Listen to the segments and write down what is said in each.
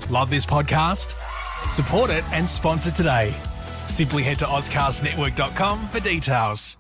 Love this podcast? Support it and sponsor today. Simply head to ozcastnetwork.com for details.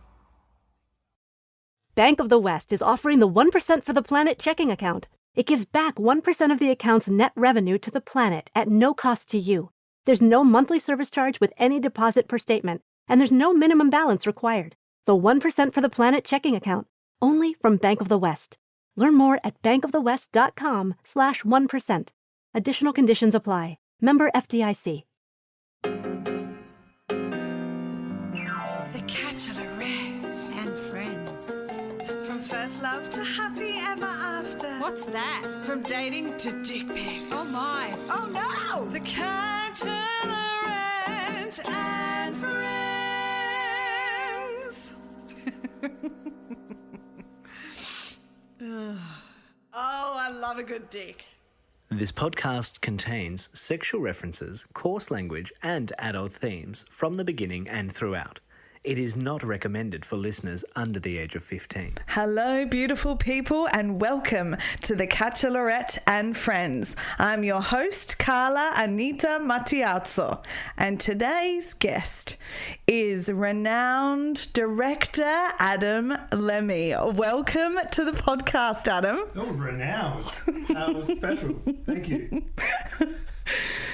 Bank of the West is offering the 1% for the Planet checking account. It gives back 1% of the account's net revenue to the planet at no cost to you. There's no monthly service charge with any deposit per statement, and there's no minimum balance required. The 1% for the Planet checking account, only from Bank of the West. Learn more at bankofthewest.com/1%. Additional conditions apply. Member FDIC. The Bachelorette and Friends. From first love to happy ever after. What's that? From dating to dick pics. Oh my. Oh no! The Bachelorette and Friends. Oh, I love a good dick. This podcast contains sexual references, coarse language, and adult themes from the beginning and throughout. It is not recommended for listeners under the age of 15. Hello, beautiful people, and welcome to the Bachelorette and Friends. I'm your host, Carla Anita Matiazzo, and today's guest is renowned director Adam Lemmey. Welcome to the podcast, Adam. Oh, renowned. That was special. Thank you.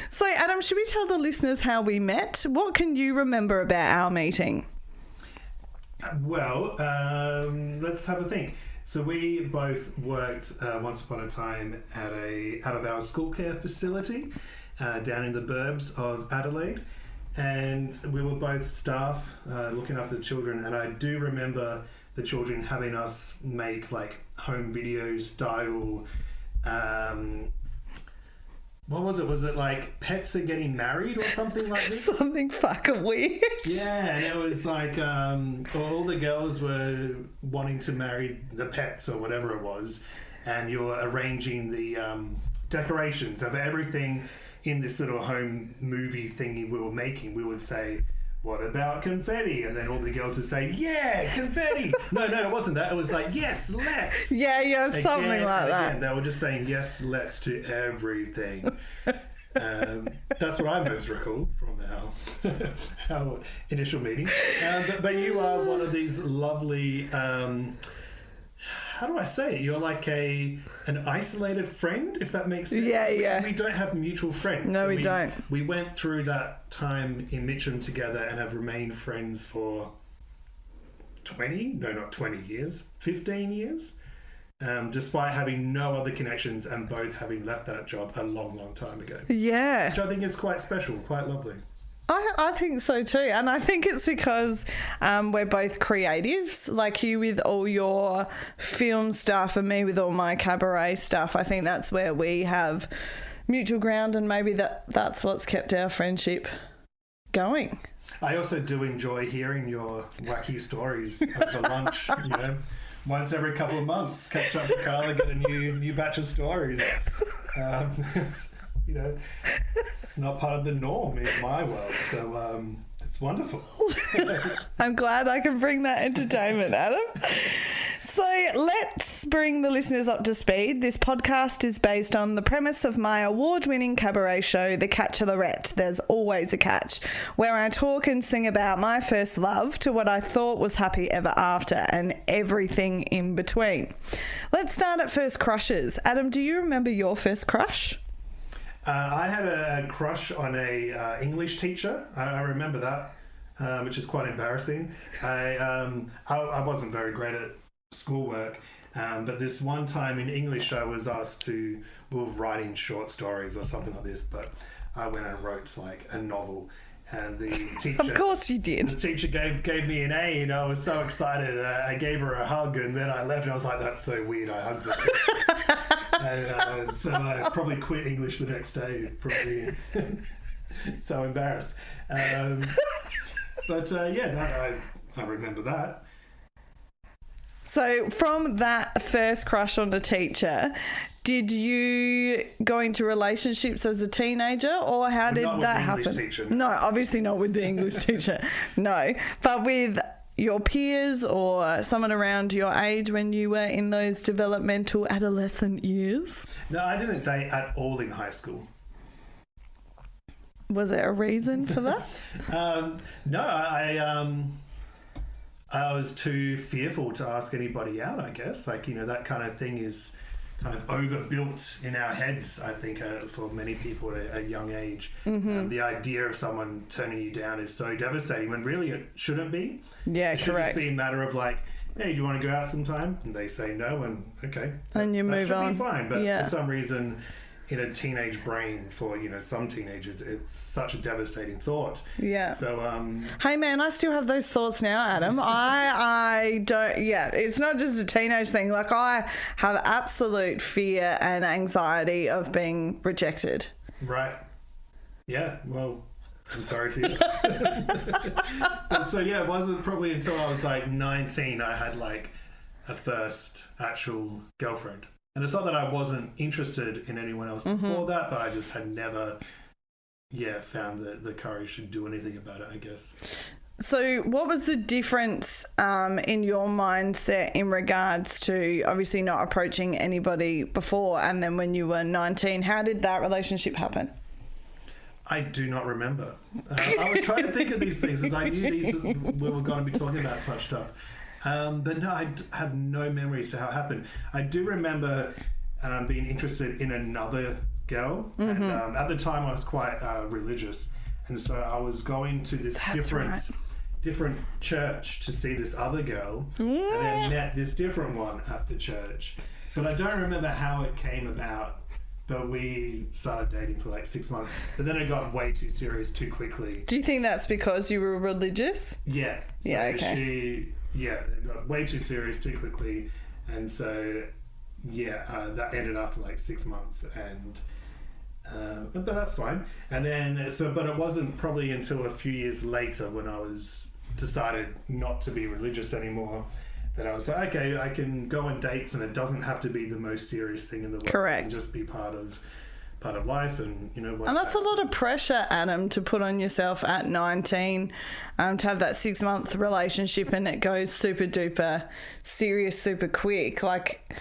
So, Adam, should we tell the listeners how we met? What can you remember about our meeting? Well, let's have a think. So we both worked once upon a time at out of our school care facility down in the burbs of Adelaide, and we were both staff looking after the children. And I do remember the children having us make like home video style. What was it? Was it like pets are getting married or something like this? Something fucking weird. Yeah, and it was like all the girls were wanting to marry the pets or whatever it was, and you were arranging the decorations of everything in this little home movie thingy we were making. We would say, what about confetti? And then all the girls would say, yeah, confetti. No, it wasn't that. It was like, yes, let's. Yeah, something like that. They were just saying, yes, let's to everything. That's what I most recall from our initial meeting. But you are one of these lovely... how do I say it? You're like an isolated friend, if that makes sense. Yeah. We don't have mutual friends. No, we don't. We went through that time in Mitcham together and have remained friends for 15 years, despite having no other connections and both having left that job a long, long time ago. Yeah. Which I think is quite special, quite lovely. I think so too, and I think it's because we're both creatives, like you with all your film stuff and me with all my cabaret stuff. I think that's where we have mutual ground, and maybe that's what's kept our friendship going. I also do enjoy hearing your wacky stories over lunch, once every couple of months, catch up with Carla, get a new batch of stories. It's not part of the norm in my world, so it's wonderful. I'm glad I can bring that entertainment, Adam. So let's bring the listeners up to speed. This podcast is based on the premise of my award-winning cabaret show, The Bachelorette, There's Always a Catch, where I talk and sing about my first love to what I thought was happy ever after and everything in between. Let's start at first crushes. Adam, do you remember your first crush? I had a crush on a English teacher. I remember that, which is quite embarrassing. I wasn't very great at schoolwork, but this one time in English I was asked we were writing short stories or something like this, but I went and wrote like a novel. And the teacher... Of course you did. The teacher gave me an A, and I was so excited. I gave her a hug, and then I left, and I was like, that's so weird. I hugged her. And so I probably quit English the next day. Probably so embarrassed. But I remember that. So from that first crush on a teacher, did you go into relationships as a teenager, or how did that happen? Teacher. No, obviously not with the English teacher. No, but with your peers or someone around your age when you were in those developmental adolescent years? No, I didn't date at all in high school. Was there a reason for that? No, I was too fearful to ask anybody out, I guess. Like, you know, that kind of thing is kind of overbuilt in our heads, I think, for many people at a young age. The idea of someone turning you down is so devastating when really it shouldn't be. Yeah, it should correct. just be a matter of like, hey, do you want to go out sometime? And they say no, and okay. And you move on. That should be fine. But Yeah. for some reason, in a teenage brain, for, you know, some teenagers, it's such a devastating thought. Yeah. So, Hey man, I still have those thoughts now, Adam. I don't, yeah, it's not just a teenage thing. Like, I have absolute fear and anxiety of being rejected. right. Yeah, well, I'm sorry to hear that. But so, yeah, it wasn't probably until I was like 19 I had like a first actual girlfriend. And it's not that I wasn't interested in anyone else before that, but I just had never, found the courage to do anything about it, I guess. So what was the difference in your mindset in regards to obviously not approaching anybody before, and then when you were 19, how did that relationship happen? I do not remember. I was trying to think of these things as I knew we were going to be talking about such stuff. But no, I have no memories to how it happened. I do remember being interested in another girl. And at the time I was quite religious. And so I was going to this different church to see this other girl. And then met this different one at the church. But I don't remember how it came about. But we started dating for like 6 months. But then it got way too serious too quickly. Do you think that's because you were religious? Yeah. So yeah, okay. It got way too serious too quickly. And so, that ended after like 6 months. And but that's fine. And then, but it wasn't probably until a few years later when I decided not to be religious anymore that I was like, okay, I can go on dates and it doesn't have to be the most serious thing in the world. Correct. It can just be part of life, and you know. And that's a lot of pressure, Adam, to put on yourself at 19, to have that 6 month relationship and it goes super duper serious, super quick. Like,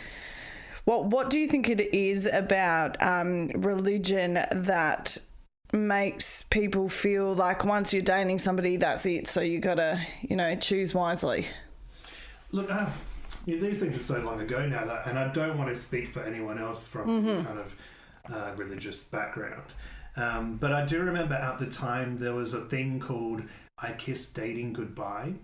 what do you think it is about religion that makes people feel like once you're dating somebody, that's it? So you gotta, choose wisely. Look, these things are so long ago now and I don't want to speak for anyone else from any kind of religious background. But I do remember at the time there was a thing called I Kissed Dating Goodbye.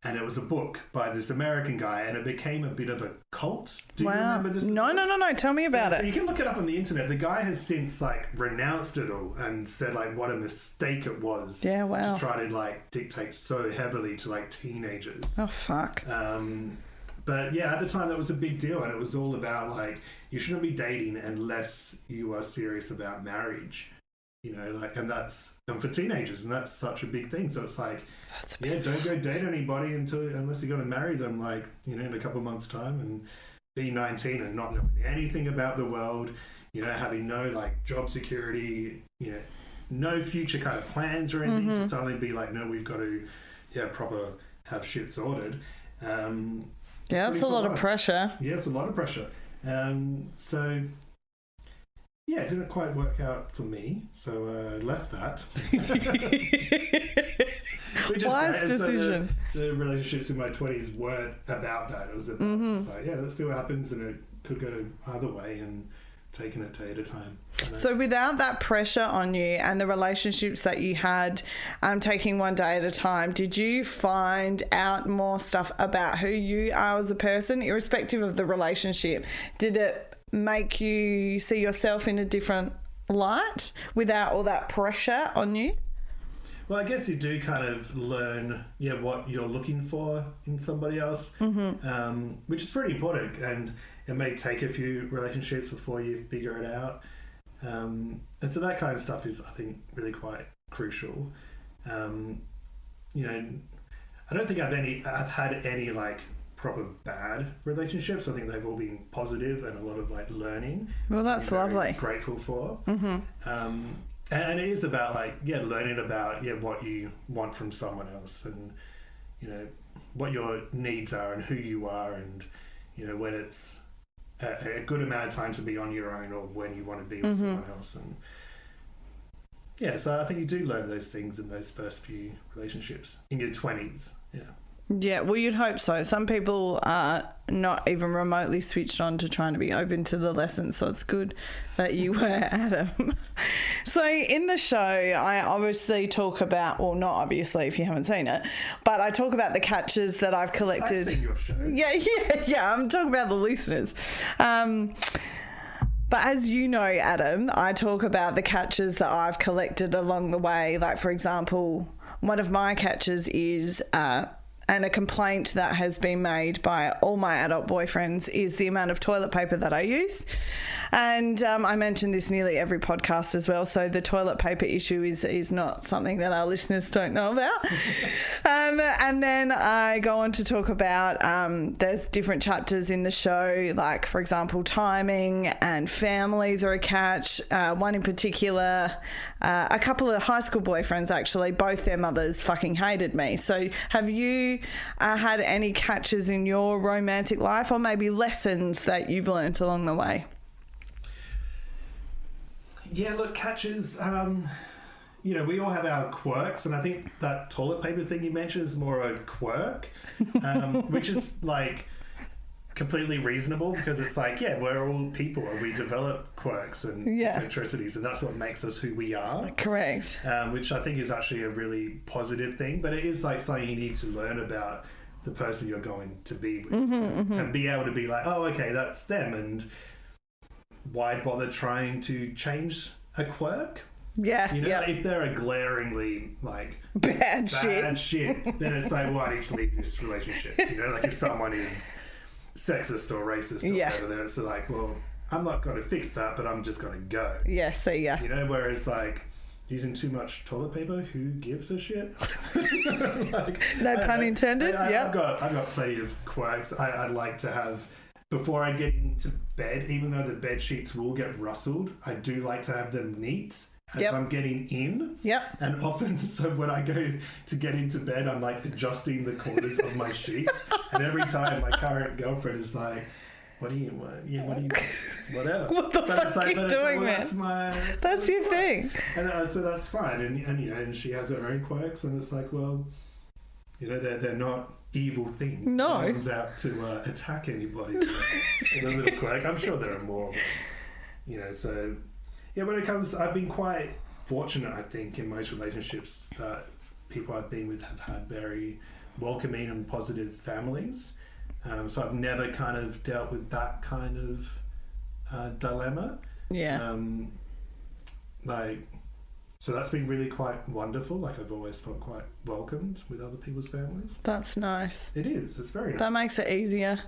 And it was a book by this American guy, and it became a bit of a cult. Do you remember this? No. Tell me about it. So you can look it up on the internet. The guy has since renounced it all and said what a mistake it was. Yeah, wow. To try to dictate so heavily to teenagers. Oh fuck. But yeah, at the time that was a big deal, and it was all about you shouldn't be dating unless you are serious about marriage. And for teenagers, and that's such a big thing. So it's don't go date anybody unless you're going to marry them, in a couple of months' time, and be 19 and not knowing anything about the world, having no job security, no future kind of plans or anything. To suddenly be no, we've got to, proper have shit sorted. That's a lot of pressure. Yeah, it's a lot of pressure. So. Yeah, it didn't quite work out for me, so I left that. Wise decision. So the relationships in my 20s weren't about that. It was about let's see what happens, and it could go either way, and taking it day at a time. So without that pressure on you and the relationships that you had, taking one day at a time, did you find out more stuff about who you are as a person, irrespective of the relationship? Did it make you see yourself in a different light without all that pressure on you? Well, I guess you do kind of learn, what you're looking for in somebody else, which is pretty important. And it may take a few relationships before you figure it out. And so that kind of stuff is, I think, really quite crucial. I don't think I've had any proper bad relationships. I think they've all been positive and a lot of learning. Well, that's lovely. Grateful for. And it is about learning about what you want from someone else, and what your needs are and who you are, and when it's a good amount of time to be on your own or when you want to be with someone else. And Yeah, so I think you do learn those things in those first few relationships in your 20s. Yeah. Yeah, well, you'd hope so. Some people are not even remotely switched on to trying to be open to the lessons, so it's good that you were, Adam. So in the show, I obviously talk about, well, not obviously if you haven't seen it, but I talk about the catches that I've collected. I've seen your show. Yeah, I'm talking about the listeners. But as you know, Adam, I talk about the catches that I've collected along the way. Like, for example, one of my catches is... and a complaint that has been made by all my adult boyfriends is the amount of toilet paper that I use. And I mention this nearly every podcast as well, so the toilet paper issue is not something that our listeners don't know about. And then I go on to talk about there's different chapters in the show, like, for example, timing and families are a catch. One in particular, a couple of high school boyfriends, actually, both their mothers fucking hated me. So have you had any catches in your romantic life, or maybe lessons that you've learnt along the way? Yeah, look, catches, we all have our quirks, and I think that toilet paper thing you mentioned is more a quirk, which is, like, completely reasonable, because it's like, yeah, we're all people and we develop quirks and eccentricities, and that's what makes us who we are. Correct. Which I think is actually a really positive thing, but it is like something you need to learn about the person you're going to be with, and be able to be like, oh, okay, that's them, and why bother trying to change a quirk? Yeah, if they're a glaringly, like, bad shit, then it's like, well, I need to leave this relationship. Like, if someone is sexist or racist or whatever, then it's like, well, I'm not going to fix that, but I'm just going to go. Yeah, so yeah. Whereas, like, using too much toilet paper, who gives a shit? Like, no pun intended. I've got plenty of quirks. I like to have, before I get into bed, even though the bed sheets will get rustled, I do like to have them neat as I'm getting in. Yep. And often, so when I go to get into bed, I'm like adjusting the corners of my sheets, and every time my current girlfriend is like, what are you doing? Whatever. What the fuck are you doing, man? That's your thing. And so that's fine. And she has her own quirks, and it's like, well, they're not evil things. No. No one's out to attack anybody with a little quirk. I'm sure there are more. So, yeah, when it comes, I've been quite fortunate, I think, in most relationships that people I've been with have had very welcoming and positive families. So I've never kind of dealt with that kind of dilemma. Yeah. So that's been really quite wonderful. Like, I've always felt quite welcomed with other people's families. That's nice. It is. It's very nice. That makes it easier.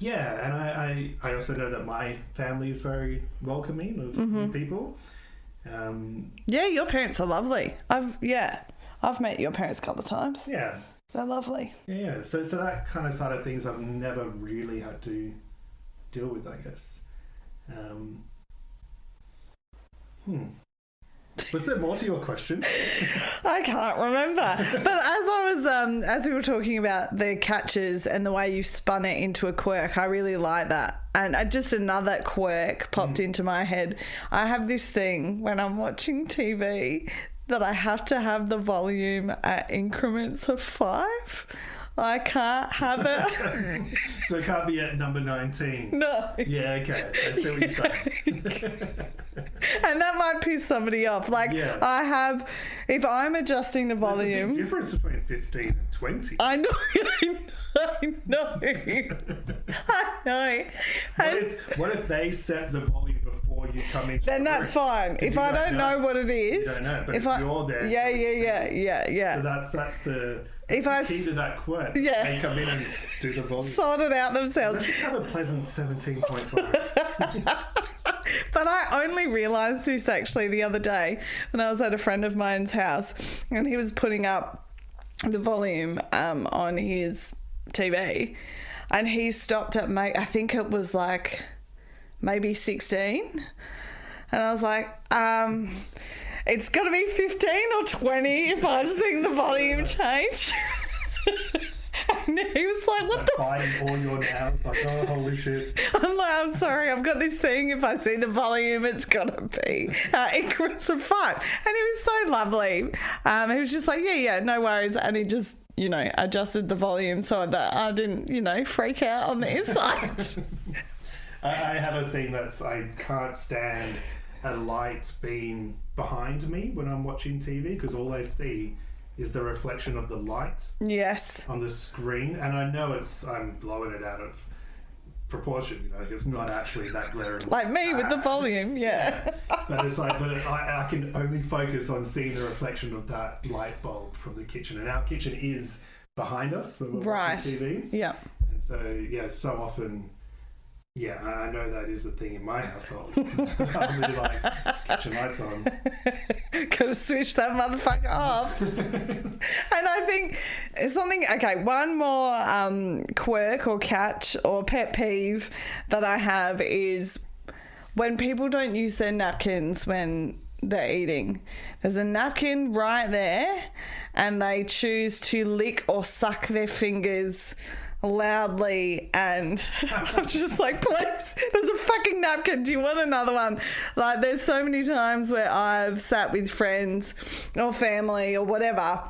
Yeah, and I also know that my family is very welcoming of new people. Yeah, your parents are lovely. I've met your parents a couple of times. Yeah. They're lovely. Yeah. So that kind of side of things I've never really had to deal with, I guess. Was there more to your question? I can't remember. But as we were talking about the catches and the way you spun it into a quirk, I really like that. And just another quirk popped into my head. I have this thing when I'm watching TV that I have to have the volume at increments of 5. I can't have it. So it can't be at number 19? No. Yeah, okay. I see what you're saying. And that might piss somebody off. Like, if I'm adjusting the volume... There's a big difference between 15 and 20. I know. What if they set the volume before you come in? Then that's fine. If I don't know what it is... You don't know, but if you're there... Yeah. So that's the... If I key to that quirk. Yeah. They come in and do the volume. Sort it out themselves. Let's just have a pleasant 17.5. But I only realised this actually the other day when I was at a friend of mine's house, and he was putting up the volume on his TV, and he stopped at I think it was like maybe 16, and I was like, it's got to be 15 or 20 if I'm seeing the volume change. And he was like, what the biting all your nails, like, oh, holy shit. I'm like, I'm sorry, I've got this thing. If I see the volume, it's got to be increments of 5. And he was so lovely. He was just like, yeah, no worries. And he just, adjusted the volume so that I didn't, freak out on the inside. I have a thing I can't stand a light being behind me when I'm watching TV because all I see is the reflection of the light on the screen, and I know I'm blowing it out of proportion, it's not actually that glaring. Like me with the volume, yeah. But it's like, I can only focus on seeing the reflection of that light bulb from the kitchen, and our kitchen is behind us when we're watching TV. Yeah. And so, so often... Yeah, I know that is the thing in my household. I'm really like, kitchen lights on. Gotta switch that motherfucker off. And I think one more quirk or catch or pet peeve that I have is when people don't use their napkins when they're eating. There's a napkin right there and they choose to lick or suck their fingers loudly, and I'm just like, please, there's a fucking napkin, do you want another one? Like, there's so many times where I've sat with friends or family or whatever,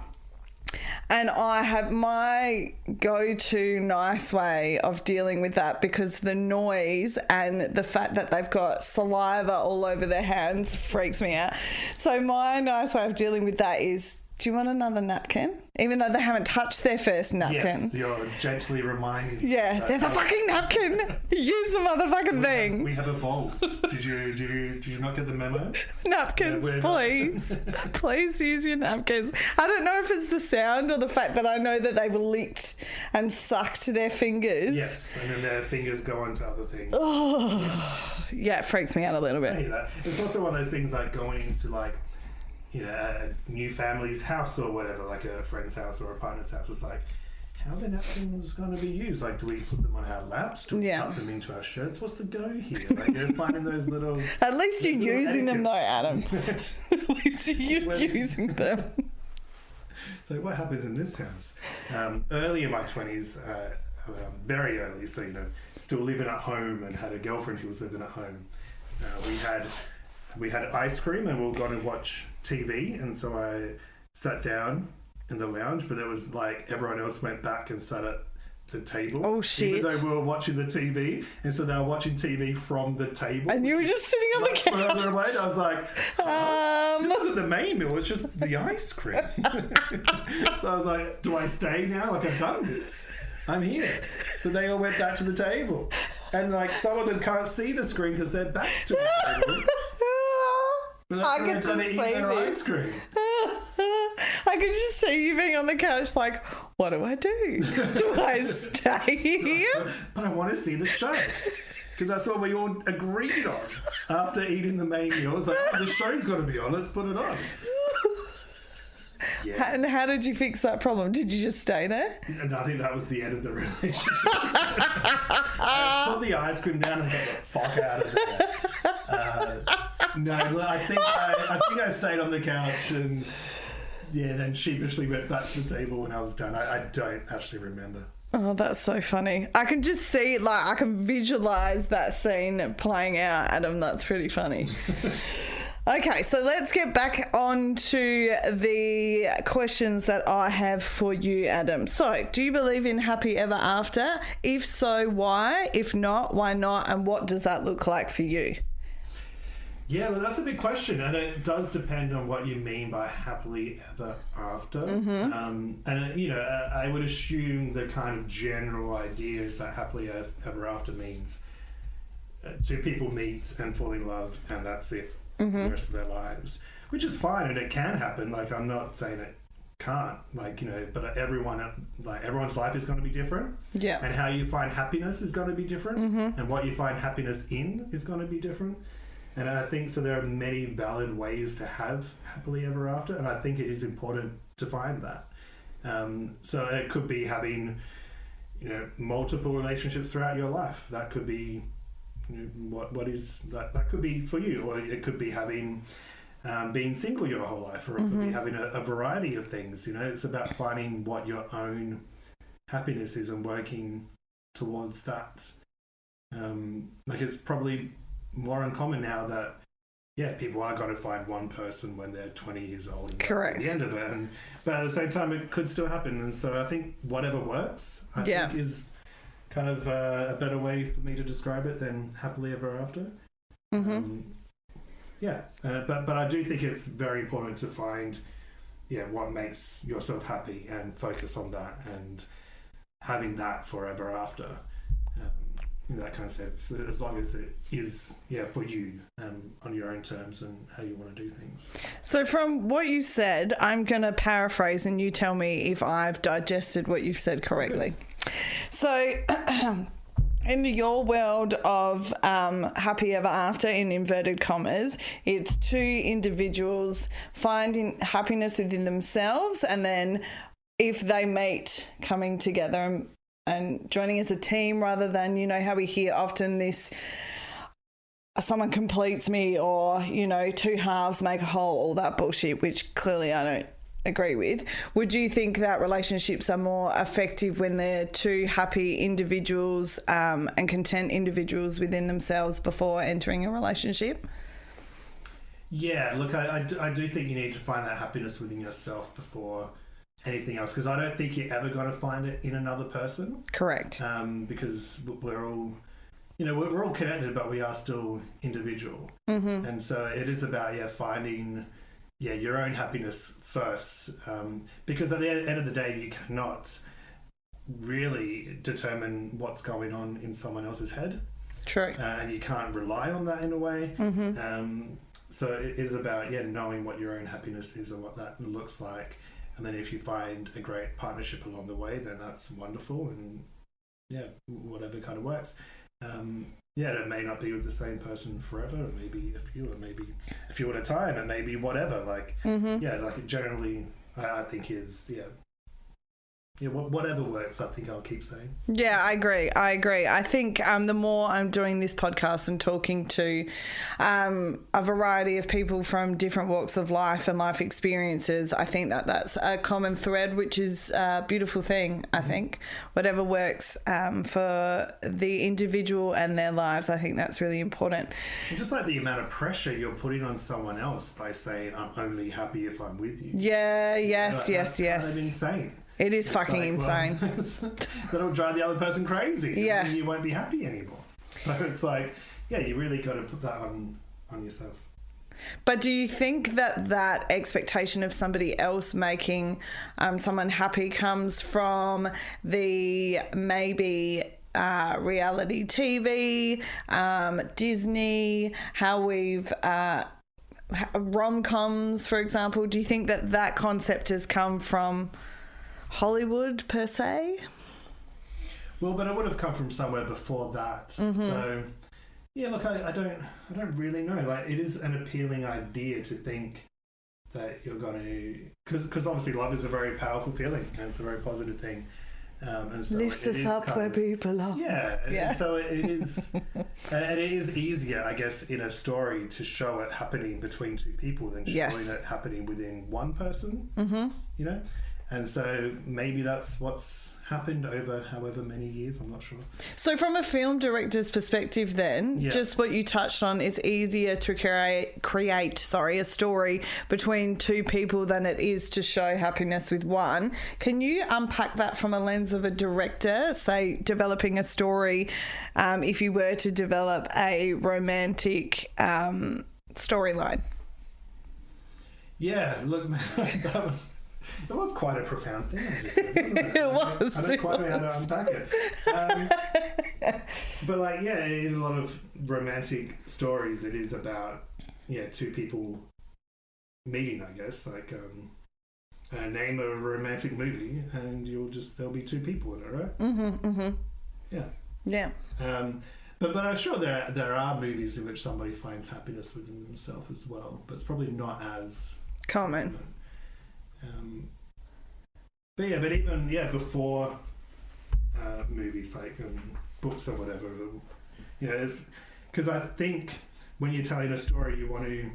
and I have my go-to nice way of dealing with that, because the noise and the fact that they've got saliva all over their hands freaks me out. So my nice way of dealing with that is, do you want another napkin? Even though they haven't touched their first napkin. Yes, you're gently reminding. Yeah, there's a fucking napkin. Use the motherfucking thing. We have evolved. Did you not get the memo? Napkins, please. Please use your napkins. I don't know if it's the sound or the fact that I know that they've licked and sucked their fingers. Yes, and then their fingers go on to other things. Oh, yeah, it freaks me out a little bit. I hear that. It's also one of those things like going into like, a new family's house or whatever, like a friend's house or a partner's house. It's like, how are the napkins going to be used? Like, do we put them on our laps? Do we tuck them into our shirts? What's the go here? Like, you're finding those little... At least you're using them though, Adam. At least you're using them. So what happens in this house? Early in my 20s, very early, so, still living at home and had a girlfriend who was living at home. We had ice cream and we were going to watch TV, and so I sat down in the lounge, but there was like everyone else went back and sat at the table. Oh shit. Even though we were watching the TV, and so they were watching TV from the table. And you were just sitting on the couch. Further away, I was like, this isn't the main meal, it's just the ice cream. So I was like, do I stay now? Like, I've done this. I'm here. But they all went back to the table. And like some of them can't see the screen because their back's to the table. But that's when they're going to eat their ice cream. I could just see you being on the couch like, what do I do? Do I stay here? But I want to see the show. Because that's what we all agreed on after eating the main meal. It's like, the show's got to be on, let's put it on. Yeah. And how did you fix that problem? Did you just stay there? And I think that was the end of the relationship. I put the ice cream down and got the fuck out of there. No, I think I stayed on the couch and then sheepishly went back to the table when I was done. I don't actually remember. Oh, that's so funny. I can just see, like, I can visualise that scene playing out, Adam. That's pretty funny. Okay, so let's get back on to the questions that I have for you, Adam. So, do you believe in happy ever after? If so, why? If not, why not? And what does that look like for you? Yeah, well, that's a big question, and it does depend on what you mean by happily ever after. Mm-hmm. I would assume the kind of general idea is that happily ever after means two people meet and fall in love, and that's it. Mm-hmm. The rest of their lives, which is fine, and it can happen. Like, I'm not saying it can't, but everyone's life is going to be different. Yeah. And how you find happiness is going to be different, mm-hmm. and what you find happiness in is going to be different. And I think so. There are many valid ways to have happily ever after, and I think it is important to find that. So it could be having, multiple relationships throughout your life. That could be. What is that? That could be for you, or it could be having being single your whole life, or it could be having a variety of things. It's about finding what your own happiness is and working towards that. Like it's probably more uncommon now that people are going to find one person when they're 20 years old. And Correct. At the end of it, but at the same time, it could still happen. And so I think whatever works, I think is kind of a better way for me to describe it than happily ever after. Mm-hmm. But I do think it's very important to find what makes yourself happy and focus on that and having that forever after. In that kind of sense, as long as it is for you on your own terms and how you want to do things. So from what you said, I'm going to paraphrase and you tell me if I've digested what you've said correctly. Okay. So in your world of happy ever after, in inverted commas, it's two individuals finding happiness within themselves, and then if they meet, coming together and joining as a team, rather than, how we hear often this, someone completes me, or, two halves make a whole, all that bullshit, which clearly I don't agree with. Would you think that relationships are more effective when they're two happy individuals and content individuals within themselves before entering a relationship? Yeah, look, I do think you need to find that happiness within yourself before anything else, because I don't think you're ever going to find it in another person. Correct. Because we're all, we're all connected, but we are still individual. Mm-hmm. And so it is about finding your own happiness first, because at the end of the day, you cannot really determine what's going on in someone else's head. True. And you can't rely on that in a way. Mm-hmm. So it is about knowing what your own happiness is and what that looks like. And then if you find a great partnership along the way, then that's wonderful, and whatever kind of works. It may not be with the same person forever, or maybe a few at a time, and maybe whatever. Like it generally, I think is whatever works. I think I'll keep saying. Yeah, I agree. I think the more I'm doing this podcast and talking to a variety of people from different walks of life and life experiences, I think that that's a common thread, which is a beautiful thing. I think whatever works for the individual and their lives, I think that's really important. And just like the amount of pressure you're putting on someone else by saying, "I'm only happy if I'm with you." Yeah. Yes. That's kind of insane. It is fucking insane. That'll drive the other person crazy. Yeah. And you won't be happy anymore. So it's like, you really got to put that on yourself. But do you think that expectation of somebody else making someone happy comes from the maybe reality TV, Disney, how we've... rom-coms, for example? Do you think that concept has come from Hollywood per se? Well, but it would have come from somewhere before that. Mm-hmm. So look, I don't really know. Like, it is an appealing idea to think that you're going to, because obviously love is a very powerful feeling and it's a very positive thing. And so lifts us up where people are. Yeah. And so it is, and it is easier, I guess, in a story to show it happening between two people than showing it happening within one person. Mm-hmm. And so maybe that's what's happened over however many years, I'm not sure. So from a film director's perspective then, just what you touched on, it's easier to create a story between two people than it is to show happiness with one. Can you unpack that from a lens of a director, say developing a story, if you were to develop a romantic storyline? Yeah, look, it was quite a profound thing, I just said, wasn't it? It was. I don't quite know how to unpack it. But in a lot of romantic stories, it is about two people meeting, I guess. Name a romantic movie, and there'll be two people in it, right? Mm-hmm. Mm-hmm. Yeah. But I'm sure there are movies in which somebody finds happiness within themselves as well, but it's probably not as common. But even before movies, like books or whatever, it's because I think when you're telling a story, you want to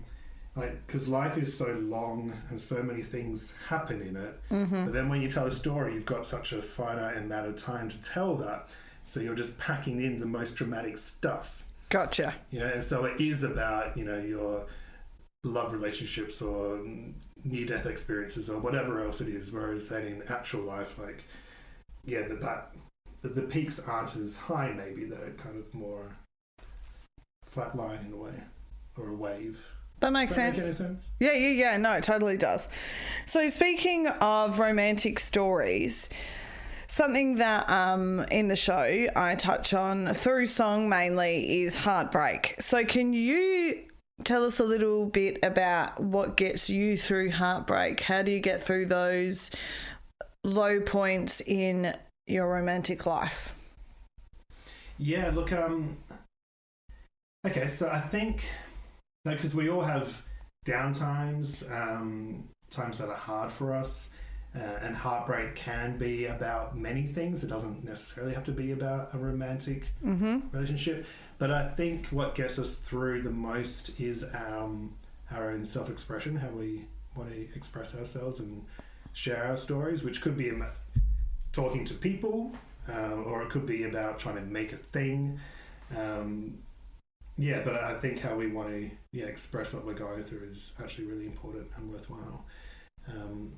like, because life is so long and so many things happen in it. But then when you tell a story, you've got such a finite amount of time to tell that. So you're just packing in the most dramatic stuff. Gotcha. You know, and so it is about, you know, your love relationships or near-death experiences or whatever else it is. Whereas then in actual life, like, yeah, the peaks aren't as high. Maybe they're kind of more flat line in a way, or a wave. That makes sense. Make any sense? Yeah. No, it totally does. So speaking of romantic stories, something that in the show I touch on through song mainly is heartbreak. So can you tell us a little bit about what gets you through heartbreak? How do you get through those low points in your romantic life? Yeah, look, okay, so I think, because we all have downtimes, times that are hard for us, and heartbreak can be about many things. It doesn't necessarily have to be about a romantic relationship. But I think what gets us through the most is our own self-expression, how we want to express ourselves and share our stories, which could be about talking to people, or it could be about trying to make a thing. Yeah, but I think how we want to express what we're going through is actually really important and worthwhile.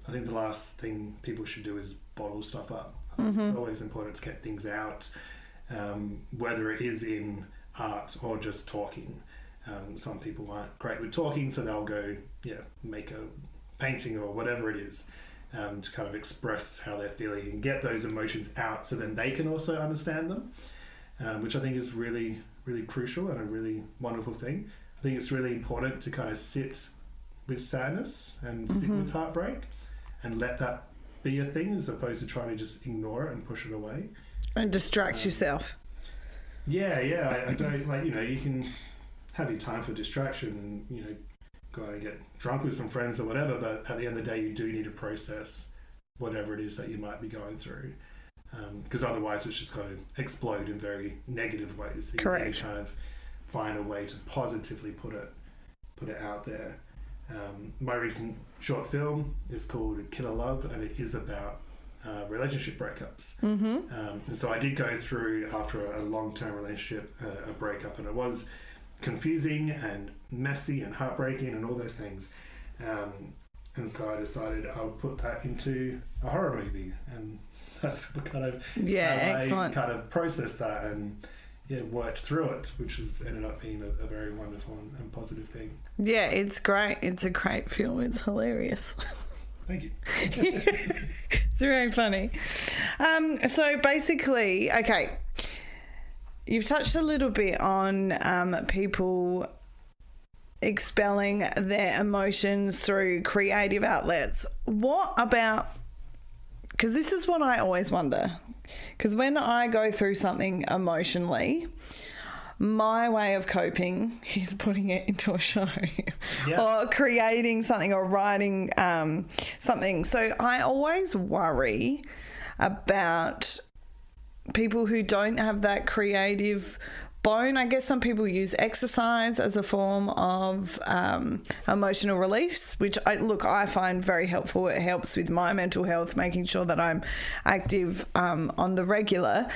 I think the last thing people should do is bottle stuff up. I think it's always important to get things out, whether it is in art or just talking. Some people aren't great with talking, so they'll go, make a painting or whatever it is, to kind of express how they're feeling and get those emotions out so then they can also understand them, which I think is really, really crucial and a really wonderful thing. I think it's really important to kind of sit with sadness and sit with heartbreak and let that be a thing as opposed to trying to just ignore it and push it away. And distract yourself. Yeah. I don't, like, you can have your time for distraction and, go out and get drunk with some friends or whatever, but at the end of the day, you do need to process whatever it is that you might be going through. Because otherwise it's just going to explode in very negative ways. So Correct. You kind of find a way to positively put it out there. My recent short film is called Killer Love, and it is about relationship breakups. And so I did go through, after a long-term relationship, a breakup, and it was confusing and messy and heartbreaking and all those things. And so I decided I would put that into a horror movie, and that's kind of excellent. I kind of processed that and worked through it, which has ended up being a very wonderful and positive thing. Yeah, it's great. It's a great film. It's hilarious. Thank you. It's very funny. So basically, okay, you've touched a little bit on people expelling their emotions through creative outlets. What about, because this is what I always wonder, because when I go through something emotionally, my way of coping is putting it into a show or creating something or writing something. So I always worry about people who don't have that creative bone. I guess some people use exercise as a form of emotional release, which I find very helpful. It helps with my mental health, making sure that I'm active on the regular.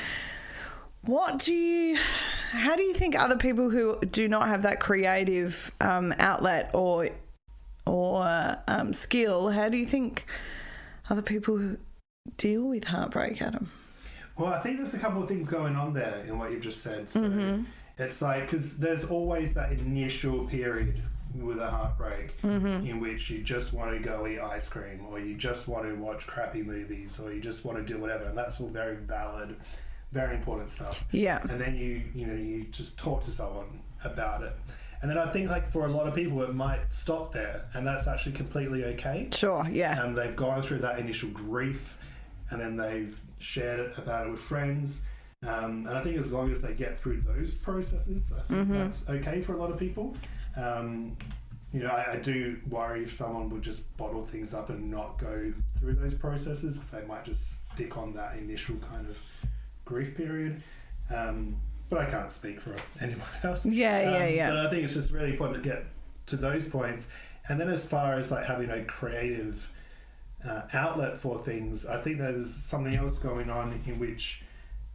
How do you think other people who do not have that creative outlet or skill, how do you think other people deal with heartbreak, Adam? Well, I think there's a couple of things going on there in what you've just said. So it's like, because there's always that initial period with a heartbreak in which you just want to go eat ice cream, or you just want to watch crappy movies, or you just want to do whatever, and that's all very valid, very important stuff. Yeah. And then you just talk to someone about it. And then I think, like, for a lot of people, it might stop there, and that's actually completely okay. Sure, yeah. They've gone through that initial grief, and then they've shared about it with friends. And I think as long as they get through those processes, I think that's okay for a lot of people. I do worry if someone would just bottle things up and not go through those processes, because they might just stick on that initial kind of grief period. But I can't speak for anyone else. Yeah. But I think it's just really important to get to those points. And then as far as like having a creative outlet for things, I think there's something else going on in which,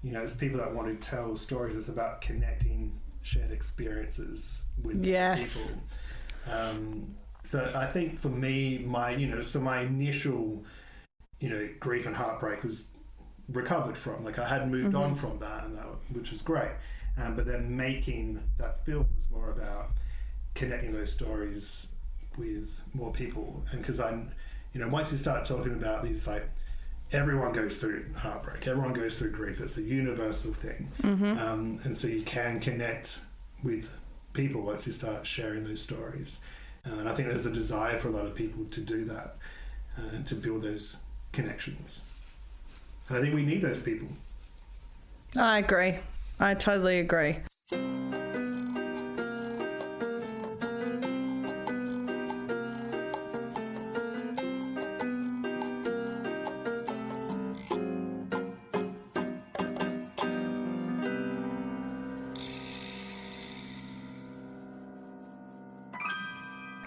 you know, it's people that want to tell stories. It's about connecting shared experiences with Yes. people. So I think for me, my initial, grief and heartbreak was recovered from. Like I had moved on from that, which was great. But then making that film was more about connecting those stories with more people. And because once you start talking about these, like, everyone goes through heartbreak, everyone goes through grief, it's a universal thing. And so you can connect with people once you start sharing those stories. And I think there's a desire for a lot of people to do that and to build those connections. And I think we need those people. I agree. I totally agree.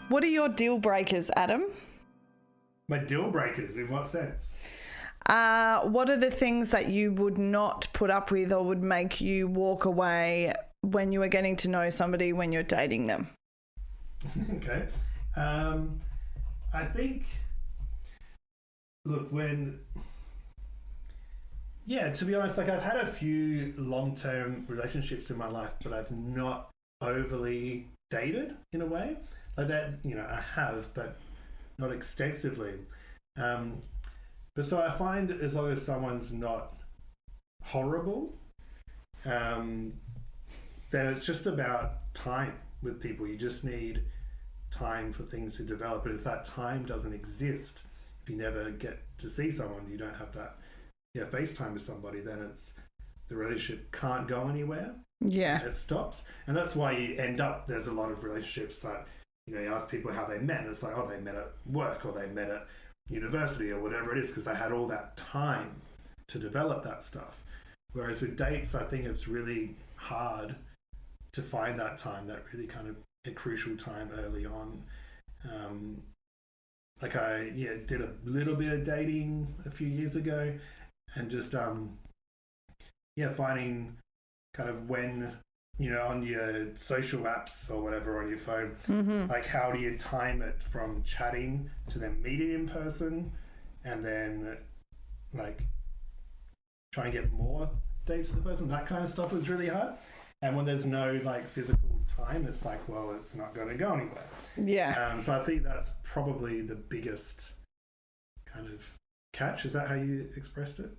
What are your deal breakers, Adam? My deal breakers, in what sense? What are the things that you would not put up with or would make you walk away when you are getting to know somebody, when you're dating them? Okay. I think, look, to be honest, like I've had a few long-term relationships in my life, but I've not overly dated in a way. Like that, I have, but not extensively. But so I find as long as someone's not horrible, then it's just about time with people. You just need time for things to develop. And if that time doesn't exist, if you never get to see someone, you don't have that FaceTime with somebody, then the relationship can't go anywhere. Yeah. It stops. And that's why you end up, there's a lot of relationships that, you ask people how they met. It's like, oh, they met at work or they met at university or whatever it is, because they had all that time to develop that stuff. Whereas with dates, I think it's really hard to find that time, that really kind of a crucial time early on. Like I did a little bit of dating a few years ago, and just finding kind of when, on your social apps or whatever on your phone, like how do you time it from chatting to then meeting in person, and then like try and get more dates with the person. That kind of stuff was really hard. And when there's no like physical time, it's like, well, it's not going to go anywhere. Yeah. So I think that's probably the biggest kind of catch. Is that how you expressed it?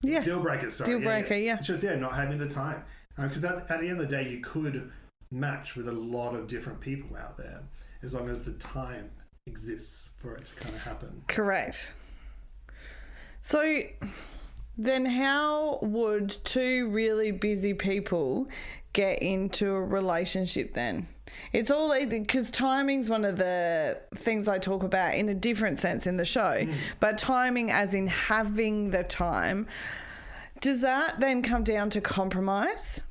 Yeah. Deal breaker, sorry. Deal breaker, yeah. It's just, not having the time. Because at the end of the day, you could match with a lot of different people out there as long as the time exists for it to kind of happen. Correct. So then how would two really busy people get into a relationship then? It's all because timing's one of the things I talk about in a different sense in the show, but timing as in having the time. Does that then come down to compromise?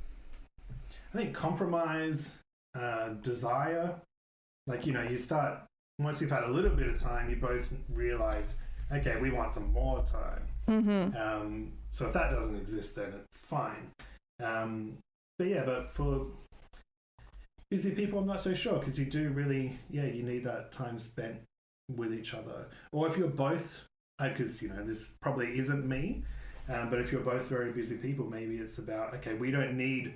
I think compromise, desire, like, you start, once you've had a little bit of time, you both realize, okay, we want some more time. So if that doesn't exist, then it's fine. But for busy people, I'm not so sure, because you do really, you need that time spent with each other. Or if you're both, because, this probably isn't me, but if you're both very busy people, maybe it's about, okay, we don't need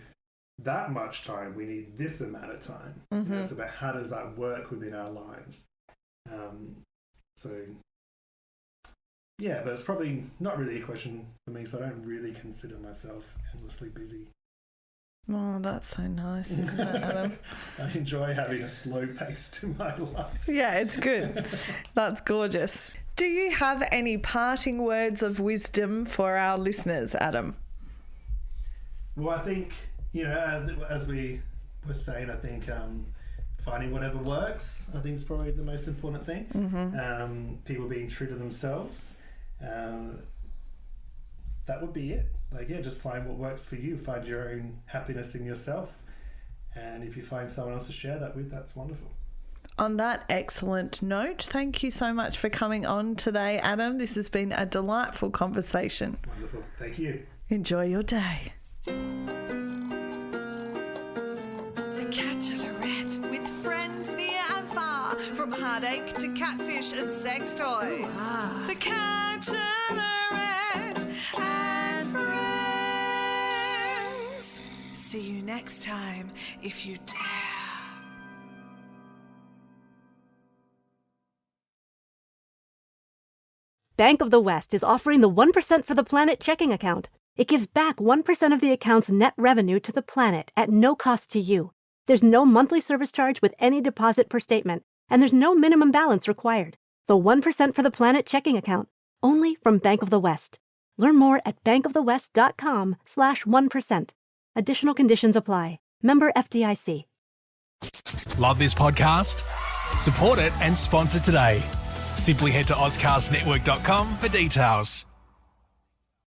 that much time, we need this amount of time. It's about how does that work within our lives. But it's probably not really a question for me, so I don't really consider myself endlessly busy. Oh, that's so nice, isn't it, Adam? I enjoy having a slow pace to my life. Yeah, it's good. That's gorgeous. Do you have any parting words of wisdom for our listeners, Adam? Well, I think, as we were saying, I think finding whatever works, I think is probably the most important thing. People being true to themselves. That would be it. Just find what works for you. Find your own happiness in yourself. And if you find someone else to share that with, that's wonderful. On that excellent note, thank you so much for coming on today, Adam. This has been a delightful conversation. Wonderful. Thank you. Enjoy your day. The Catchalorette with friends near and far, from heartache to catfish and sex toys. The Catchalorette and friends. See you next time if you dare. Bank of the West is offering the 1% for the Planet checking account. It gives back 1% of the account's net revenue to the planet at no cost to you. There's no monthly service charge with any deposit per statement, and there's no minimum balance required. The 1% for the Planet checking account, only from Bank of the West. Learn more at bankofthewest.com/1%. Additional conditions apply. Member FDIC. Love this podcast? Support it and sponsor today. Simply head to AuscastNetwork.com for details.